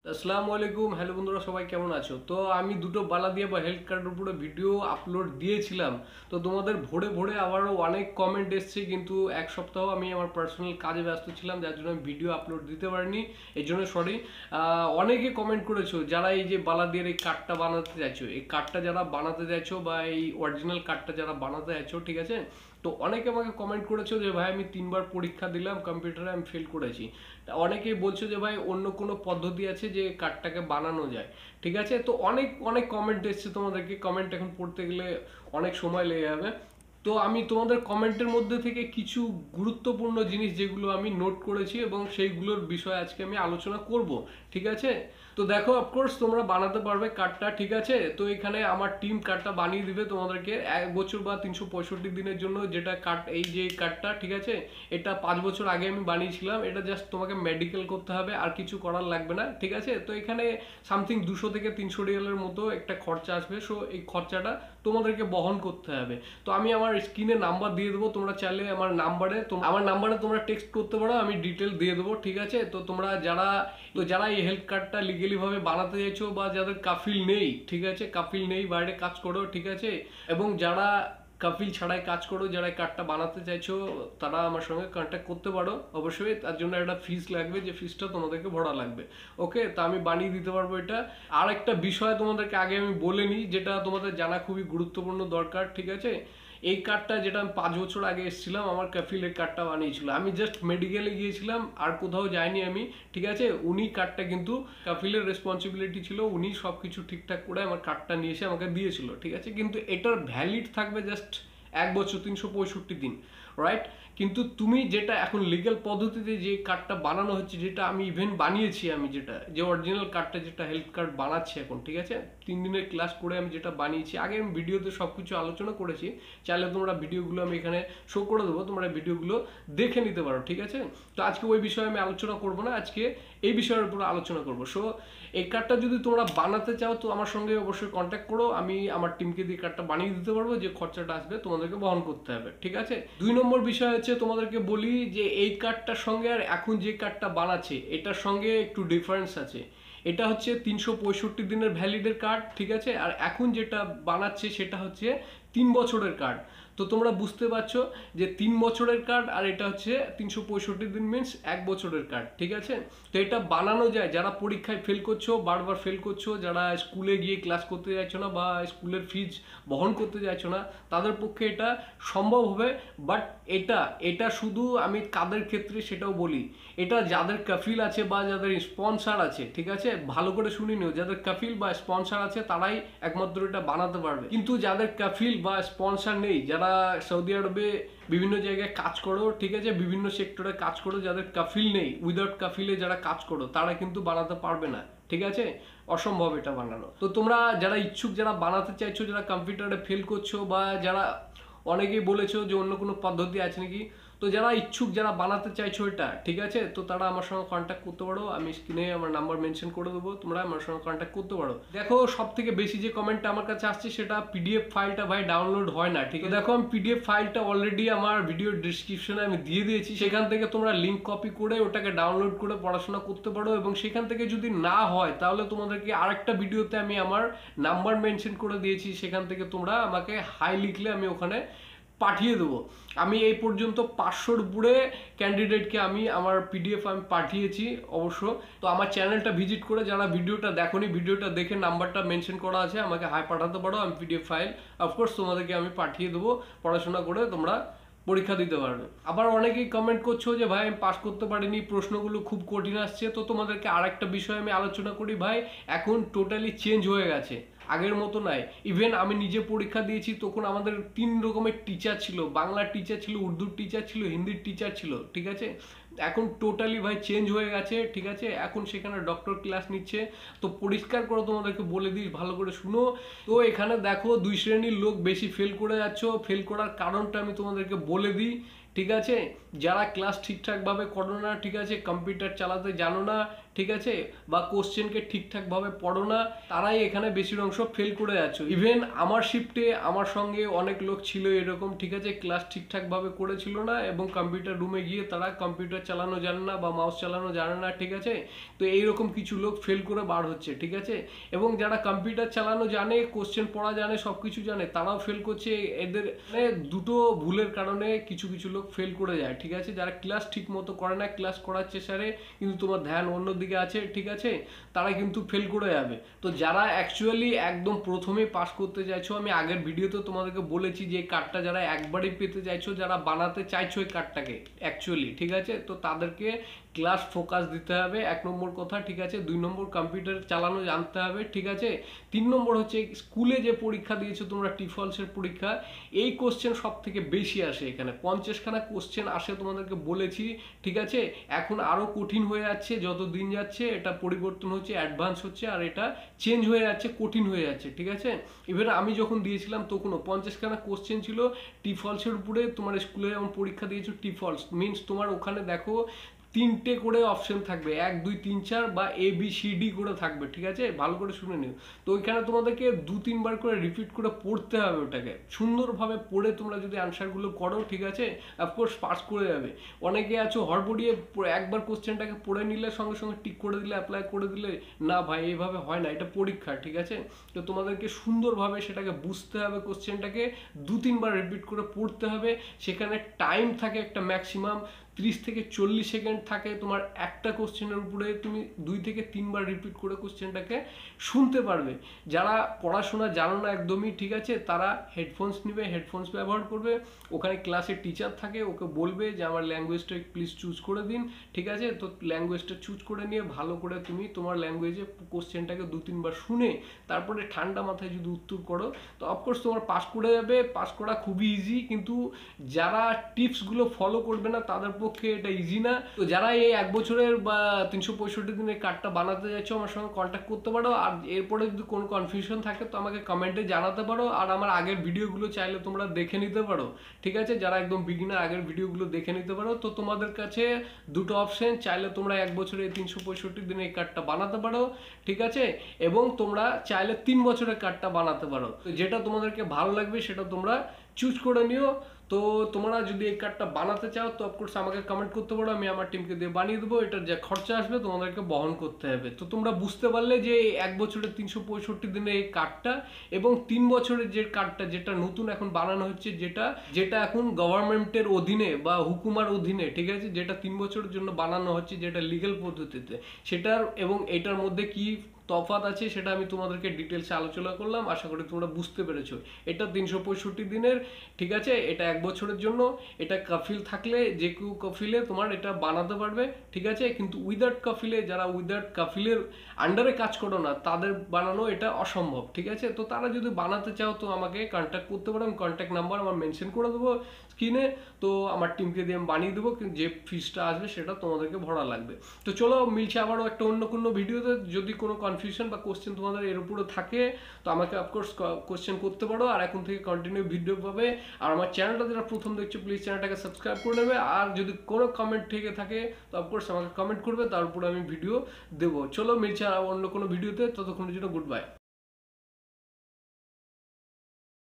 আসসালামু আলাইকুম। হ্যালো বন্ধুরা, সবাই কেমন আছো? তো আমি দুটো বালা দিয়ে বা হেলথ কার্ডের উপরে ভিডিও আপলোড দিয়েছিলাম। তো তোমাদের ভোরে ভোরে আবারও অনেক কমেন্ট এসছে, কিন্তু এক সপ্তাহ আমি আমার পার্সোনাল কাজে ব্যস্ত ছিলাম, যার জন্য আমি ভিডিও আপলোড দিতে পারিনি। এই জন্য সরি। অনেকে কমেন্ট করেছো যারা এই যে বালা দিয়ে এই কার্ডটা বানাতে চাইছো, এই কার্ডটা যারা বানাতে চাইছো বা এই অরিজিনাল কার্ডটা যারা বানাতে চাইছো, ঠিক আছে? তো অনেকে আমাকে কমেন্ট করেছো যে ভাই আমি 3বার পরীক্ষা দিলাম কম্পিউটারে, আমি ফেল করেছি। অনেকেই বলছো যে ভাই অন্য কোনো পদ্ধতি আছে যে কার্ডটাকে বানানো যায়, ঠিক আছে? তো অনেক অনেক কমেন্ট এসছে, তোমাদেরকে কমেন্ট এখন পড়তে গেলে অনেক সময় লেগে যাবে। তো আমি তোমাদের কমেন্টের মধ্যে থেকে কিছু গুরুত্বপূর্ণ জিনিস যেগুলো আমি নোট করেছি এবং সেইগুলোর বিষয়ে আজকে আমি আলোচনা করব, ঠিক আছে? তো দেখো, অফকোর্স তোমরা বানাতে পারবে কার্ডটা, ঠিক আছে? তো এখানে আমার টিম কার্ডটা বানিয়ে দিবে তোমাদেরকে 1 বছর বা 365 দিনের জন্য, যেটা কার্ড, এই যে কার্ডটা, ঠিক আছে? এটা 5 বছর আগে আমি বানিয়েছিলাম। এটা জাস্ট তোমাকে মেডিকেল করতে হবে, আর কিছু করার লাগবে না, ঠিক আছে? তো এখানে সামথিং 200 থেকে 300 রিয়ালের মতো একটা খরচা আসবে। সো এই খরচাটা তোমাদেরকে বহন করতে হবে। তো আমি আমার স্ক্রিনে নাম্বার দিয়ে দেবো, তোমরা চাইলে আমার নাম্বারে তোমরা টেক্সট করতে পারো, আমি ডিটেল দিয়ে দেবো, ঠিক আছে? তো তোমরা যারা এই হেলথ কার্ডটা লিগেলি ভাবে বানাতে চাইছো বা যাদের কাফিল নেই, ঠিক আছে, কাফিল নেই, বাইরে কাজ করো, ঠিক আছে, এবং যারা কাফিল ছাড়াই কাজ করো, যারা এই কার্ডটা বানাতে চাইছো, তারা আমার সঙ্গে কন্ট্যাক্ট করতে পারো। অবশ্যই তার জন্য একটা ফিস লাগবে, যে ফিসটা তোমাদেরকে ভরা লাগবে। ওকে, তা আমি বানিয়ে দিতে পারবো এটা। আর একটা বিষয় তোমাদেরকে আগে আমি বলে নিই, যেটা তোমাদের জানা খুবই গুরুত্বপূর্ণ দরকার, ঠিক আছে? এই কার্ডটা, যেটা আমি 5 বছর আগে এসেছিলাম, আমার কাফিলের কার্ডটা বানিয়েছিল, আমি জাস্ট মেডিকেলে গিয়েছিলাম, আর কোথাও যাইনি আমি, ঠিক আছে? উনি কার্ডটা, কিন্তু কাফিলের রেসপন্সিবিলিটি ছিল, উনি সব কিছু ঠিকঠাক করে আমার কার্ডটা নিয়ে এসে আমাকে দিয়েছিল, ঠিক আছে? কিন্তু এটার ভ্যালিড থাকবে জাস্ট 1 বছর 365 দিন, রাইট? কিন্তু তুমি যেটা এখন লিগ্যাল পদ্ধতিতে যে কার্ডটা বানানো হচ্ছে, যেটা আমি ইভেন বানিয়েছি, আমি যেটা যে অরিজিনাল কার্ডটা, যেটা হেলথ কার্ড বানাচ্ছি এখন, ঠিক আছে? 3 দিনের ক্লাস করে আমি যেটা বানিয়েছি, আগে আমি ভিডিওতে সব কিছু আলোচনা করেছি, চাইলে তোমরা ভিডিওগুলো আমি এখানে শো করে দেবো, তোমরা ভিডিওগুলো দেখে নিতে পারো, ঠিক আছে? তো আজকে ওই বিষয়ে আমি আলোচনা করব না, আজকে এই বিষয়ের উপর আলোচনা করবো। সো এই কার্ডটা যদি তোমরা বানাতে চাও, তো আমার সঙ্গে অবশ্যই কন্ট্যাক্ট করো, আমি আমার টিমকে দিয়ে কার্ডটা বানিয়ে দিতে পারবো। যে খরচাটা আসবে তোমাদেরকে বহন করতে হবে, ঠিক আছে? 2 নম্বর বিষয় হচ্ছে, তোমাদেরকে বলি যে এই কার্ডটার সঙ্গে আর এখন যে কার্ডটা বানাচ্ছে, এটার সঙ্গে একটু ডিফারেন্স আছে। এটা হচ্ছে 365 দিনের ভ্যালিডের কার্ড, ঠিক আছে? আর এখন যেটা বানাচ্ছে সেটা হচ্ছে 3 বছরের কার্ড। তো তোমরা বুঝতে পারছো যে 3 বছরের কার্ড আর এটা হচ্ছে 365 দিন, মিনস 1 বছরের কার্ড, ঠিক আছে? তো এটা বানানো যায়, যারা পরীক্ষায় ফেল করছো, বারবার ফেল করছো, যারা স্কুলে গিয়ে ক্লাস করতে চাইছো না বা স্কুলের ফিজ বহন করতে চাইছো না, তাদের পক্ষে এটা সম্ভব হবে। বাট এটা শুধু আমি কাদের ক্ষেত্রে সেটাও বলি, এটা যাদের কাফিল আছে বা যাদের স্পন্সর আছে, ঠিক আছে? ভালো করে শুনি নিও, যাদের কাফিল বা স্পন্সর আছে তারাই একমাত্র এটা বানাতে পারবে। কিন্তু যাদের কাফিল বা স্পন্সর নেই, যারা সৌদি আরবে বিভিন্ন জায়গায় কাজ করো, ঠিক আছে, বিভিন্ন সেক্টরে কাজ করো, যাদের কাফিল নেই, উইদাউট কাফিলে যারা কাজ করো, তারা কিন্তু বানাতে পারবে না, ঠিক আছে? অসম্ভব এটা বানানো। তো তোমরা যারা ইচ্ছুক, যারা বানাতে চাইছো, যারা কম্পিউটারে ফেল করছো, বা যারা অনেকেই বলেছো যে অন্য কোনো পদ্ধতি আছে নাকি, তো যারা ইচ্ছুক, যারা বানাতে চাইছো এটা, ঠিক আছে, তো তারা আমার সঙ্গে কন্ট্যাক্ট করতে পারো, আমি স্ক্রিনে আমার নাম্বার মেনশন করে দেবো, তোমরা আমার সঙ্গে কন্ট্যাক্ট করতে পারো। দেখো, সব থেকে বেশি যে কমেন্টটা আমার কাছে আসছে, সেটা পিডিএফ ফাইলটা ভাই ডাউনলোড হয় না, ঠিক আছে? দেখো, আমি পিডিএফ ফাইলটা অলরেডি আমার ভিডিও ডিসক্রিপশনে আমি দিয়ে দিয়েছি, সেখান থেকে তোমরা লিঙ্ক কপি করে ওটাকে ডাউনলোড করে পড়াশোনা করতে পারো। এবং সেখান থেকে যদি না হয়, তাহলে তোমাদেরকে আরেকটা ভিডিওতে আমি আমার নাম্বার মেনশন করে দিয়েছি, সেখান থেকে তোমরা আমাকে হাই লিখলে আমি ওখানে পাঠিয়ে দেবো। আমি এই পর্যন্ত 500-র উপরে ক্যান্ডিডেটকে আমি আমার পিডিএফ আমি পাঠিয়েছি অবশ্য। তো আমার চ্যানেলটা ভিজিট করে, যারা ভিডিওটা দেখোনি, ভিডিওটা দেখে নাম্বারটা মেনশন করা আছে, আমাকে হাই পাঠাতে পারো, আমি পিডিএফ ফাইল অফকোর্স তোমাদেরকে আমি পাঠিয়ে দেবো, পড়াশোনা করে তোমরা পরীক্ষা দিতে পারবে। আবার অনেকেই কমেন্ট করছো যে ভাই আমি পাস করতে পারিনি, প্রশ্নগুলো খুব কঠিন আসছে। তো তোমাদেরকে আরেকটা বিষয় আমি আলোচনা করি ভাই, এখন টোটালি চেঞ্জ হয়ে গেছে, আগের মতো নাই। ইভেন আমি নিজে পরীক্ষা দিয়েছি, তখন আমাদের 3 রকমের টিচার ছিল, বাংলার টিচার ছিল, উর্দুর টিচার ছিল, হিন্দির টিচার ছিল, ঠিক আছে? এখন টোটালি ভাই চেঞ্জ হয়ে গেছে, ঠিক আছে? এখন সেখানে ডক্টর ক্লাস নিচ্ছে। তো পরিষ্কার করে তোমাদেরকে বলে দিই, ভালো করে শুনো। তো এখানে দেখো, 2 শ্রেণীর লোক বেশি ফেল করে যাচ্ছ। ফেল করার কারণটা আমি তোমাদেরকে বলে দিই, ঠিক আছে? যারা ক্লাস ঠিকঠাকভাবে করো না, ঠিক আছে, কম্পিউটার চালাতে জানো না, ঠিক আছে, বা কোশ্চেনকে ঠিকঠাকভাবে পড়ো না, তারাই এখানে বেশির অংশ ফেল করে যাচ্ছ। ইভেন আমার শিফটে আমার সঙ্গে অনেক লোক ছিল এরকম, ঠিক আছে, ক্লাস ঠিকঠাকভাবে করেছিল না এবং কম্পিউটার রুমে গিয়ে তারা কম্পিউটার চালানো জানে না বা মাউস চালানো জানে না, ঠিক আছে। তো এইরকম কিছু লোক ফেল করে বার হচ্ছে, ঠিক আছে। এবং যারা কম্পিউটার চালানো জানে, কোশ্চেন পড়া জানে, সব কিছু জানে, তারাও ফেল করছে। এদের দুটো ভুলের কারণে কিছু কিছু লোক ফেল করে যায়, ঠিক আছে। যারা ক্লাস ঠিক মতো করে না, ক্লাস করাচ্ছে স্যারে কিন্তু তোমার ধ্যান অন্যদিকে আছে, ঠিক আছে, তারা কিন্তু ফেল করে যাবে। তো যারা অ্যাকচুয়ালি একদম প্রথমেই পাস করতে চাইছো, আমি আগের ভিডিওতে তোমাদেরকে বলেছি যে এই কার্ডটা যারা একবারই পেতে চাইছো, যারা বানাতে চাইছো এই কার্ডটাকে অ্যাকচুয়ালি, ঠিক আছে, তো তাদেরকে ক্লাস ফোকাস দিতে হবে, 1 নম্বর কথা, ঠিক আছে। 2 নম্বর কম্পিউটার চালানো জানতে হবে, ঠিক আছে। 3 নম্বর হচ্ছে স্কুলে যে পরীক্ষা দিয়েছো তোমরা, টিফলসের পরীক্ষা, এই কোশ্চেন সব থেকে বেশি আসে এখানে, 50খানা কোশ্চেন আসে, তোমাদেরকে বলেছি, ঠিক আছে। এখন আরো কঠিন হয়ে যাচ্ছে যত দিন যাচ্ছে, এটা পরিবর্তন হচ্ছে, অ্যাডভান্স হচ্ছে, আর এটা চেঞ্জ হয়ে যাচ্ছে, কঠিন হয়ে যাচ্ছে, ঠিক আছে। ইভেন আমি যখন দিয়েছিলাম তখনও 50খানা কোশ্চেন ছিল টিফলসের উপরে। তোমার স্কুলে যেমন পরীক্ষা দিয়েছো, টিফলস মিনস তোমার ওখানে দেখো 3টে করে অপশন থাকবে, 1 2 3 4 বা ABCD করে থাকবে, ঠিক আছে, ভালো করে শুনে নিও। তো ওইখানে তোমাদেরকে 2-3 বার করে রিপিট করে পড়তে হবে, ওটাকে সুন্দরভাবে পড়ে তোমরা যদি আনসারগুলো করো, ঠিক আছে, অফকোর্স পাস করে যাবে। অনেকে আছো হড়বড়িয়ে একবার কোশ্চেনটাকে পড়ে নিলে সঙ্গে সঙ্গে টিক করে দিলে, অ্যাপ্লাই করে দিলে, না ভাই এইভাবে হয় না, এটা পরীক্ষা, ঠিক আছে। তো তোমাদেরকে সুন্দরভাবে সেটাকে বুঝতে হবে, কোশ্চেনটাকে 2-3 বার রিপিট করে পড়তে হবে। সেখানে টাইম থাকে একটা ম্যাক্সিমাম 30 থেকে 40 সেকেন্ড থাকে তোমার একটা কোশ্চেনের উপরে, তুমি 2 থেকে 3 বার রিপিট করে কোশ্চেনটাকে শুনতে পারবে। যারা পড়াশোনা জানো না একদমই, ঠিক আছে, তারা হেডফোনস নিবে, হেডফোনস ব্যবহার করবে। ওখানে ক্লাসে টিচার থাকে, ওকে বলবে যে আমার ল্যাঙ্গুয়েজটা প্লিজ চুজ করে দিন, ঠিক আছে। তো ল্যাঙ্গুয়েজটা চুজ করে নিয়ে ভালো করে তুমি তোমার ল্যাঙ্গুয়েজে কোশ্চেনটাকে 2-3 বার শুনে তারপরে ঠান্ডা মাথায় যদি উত্তর করো, তো অফকোর্স তোমার পাস করে যাবে। পাস করা খুবই ইজি, কিন্তু যারা টিপসগুলো ফলো করবে না তাদের পক্ষে এটা ইজি না। তো যারা এই 1 বছরের বা 365 দিনের কার্ডটা বানাতে যাচ্ছো, আমার সঙ্গে কন্ট্যাক্ট করতে পারো। আর এরপরে যদি কোনো কনফিউশন থাকে তো আমাকে কমেন্টে জানাতে পারো। আর আমার আগের ভিডিওগুলো চাইলে তোমরা দেখে নিতে পারো, ঠিক আছে। যারা একদম বিগিনার, আগের ভিডিওগুলো দেখে নিতে পারো। তো তোমাদের কাছে দুটো অপশন, চাইলে তোমরা 1 বছরে 365 দিনে এই কার্ডটা বানাতে পারো, ঠিক আছে, এবং তোমরা চাইলে 3 বছরের কার্ডটা বানাতে পারো। তো যেটা তোমাদেরকে ভালো লাগবে সেটা তোমরা চুজ করে নিও। তো তোমরা যদি এই কার্ডটা বানাতে চাও তো অফকোর্স আমাকে কমেন্ট করতে পারো, আমি আমার টিমকে দিয়ে বানিয়ে দেবো। এটার যে খরচা আসবে তোমাদেরকে বহন করতে হবে। তো তোমরা বুঝতে পারলে যে 1 বছরের 365 দিনে এই কার্ডটা এবং 3 বছরের যে কার্ডটা, যেটা নতুন এখন বানানো হচ্ছে, যেটা এখন গভর্নমেন্টের অধীনে বা হুকুমার অধীনে, ঠিক আছে, যেটা 3 বছরের জন্য বানানো হচ্ছে, যেটা লিগ্যাল পদ্ধতিতে, সেটার এবং এটার মধ্যে কি তফাৎ আছে সেটা আমি তোমাদেরকে ডিটেলসে আলোচনা করলাম। আশা করি তোমরা বুঝতে পেরেছো। এটা 365 দিনের, ঠিক আছে, এটা 1 বছরের জন্য। এটা কফিল থাকলে যে কেউ কফিলে তোমার এটা বানাতে পারবে, ঠিক আছে। কিন্তু উইদাউট কফিলে, যারা উইদাউট কফিলের আন্ডারে কাজ করো না, তাদের বানানো এটা অসম্ভব, ঠিক আছে। তো তারা যদি বানাতে চাও তো আমাকে কন্ট্যাক্ট করতে পারো। আমি কন্ট্যাক্ট নাম্বার আমার মেনশন করে দেবো স্ক্রিনে। তো আমার টিমকে দিয়ে আমি বানিয়ে দেবো, কিন্তু যে ফিসটা আসবে সেটা তোমাদেরকে ভরা লাগবে। তো চলো, মিলছে আবারও একটা অন্য কোনো ভিডিওতে। যদি কোনো কনফিউশন বা কোশ্চেন তোমাদের এর উপরে থাকে তো আমাকে অফকোর্স কোশ্চেন করতে পারো। আর এখন থেকে কন্টিনিউ ভিডিও পাবে। আর আমার চ্যানেলটা যারা প্রথম দেখছো প্লিজ চ্যানেলটাকে সাবস্ক্রাইব করে নেবে। আর যদি কোনো কমেন্ট থেকে থাকে তো অফকোর্স আমাকে কমেন্ট করবে, তার উপরে আমি ভিডিও দেবো। চলো, মিলছে অন্য কোনো ভিডিওতে, ততক্ষণের জন্য গুড বাই।